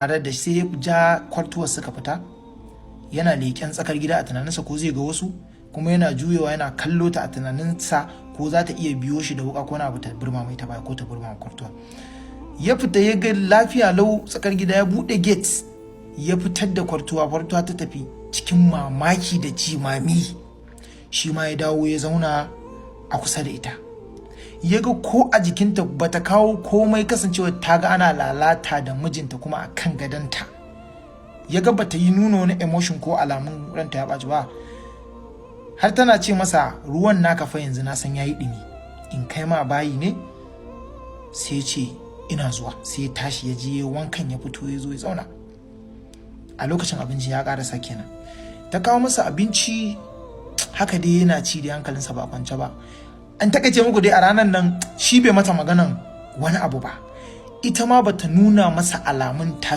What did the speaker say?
tare da sai ya ja kwartuwar suka fita, yana leƙen tsakar gida a tunaninsa ko zai ga wasu, kuma yana juyewa yana kallo ta a tunaninsa ko za ta iya biyo shi da wuka ko na abu ta burma mai ta baya ko ta burma kwartuwa. Ya fita ya ga lafiya lau tsakar gida, ya buɗe gate ya fitar da kwartuwa ta tafi cikin mamaki da jimami. Shi ma ya dawo ya zauna a kusa da ita, ya ga ko a jikinta bata kawo komai, kasancewa ta ga ana lalata da mijinta kuma a kan gadonta. Ya ga bata yi nuna wani emotion ko alamun ranta ya ɓaci ba, har tana ce masa ruwan naka fa yanzu na san yayi ɗumi, in kai ma bayi ne? Sai ce ina zuwa. Sai ya tashi ya je wankan ya fito ya zo ya zauna. A lokacin abinci ya ƙarasa kenan, ta kawo masa abinci haka dai yana ci da hankalinsa ba kwance ba. An takaice muku dai a ranar nan shi bai mata maganan wani abu ba, ita ma bata nuna masa alamun ta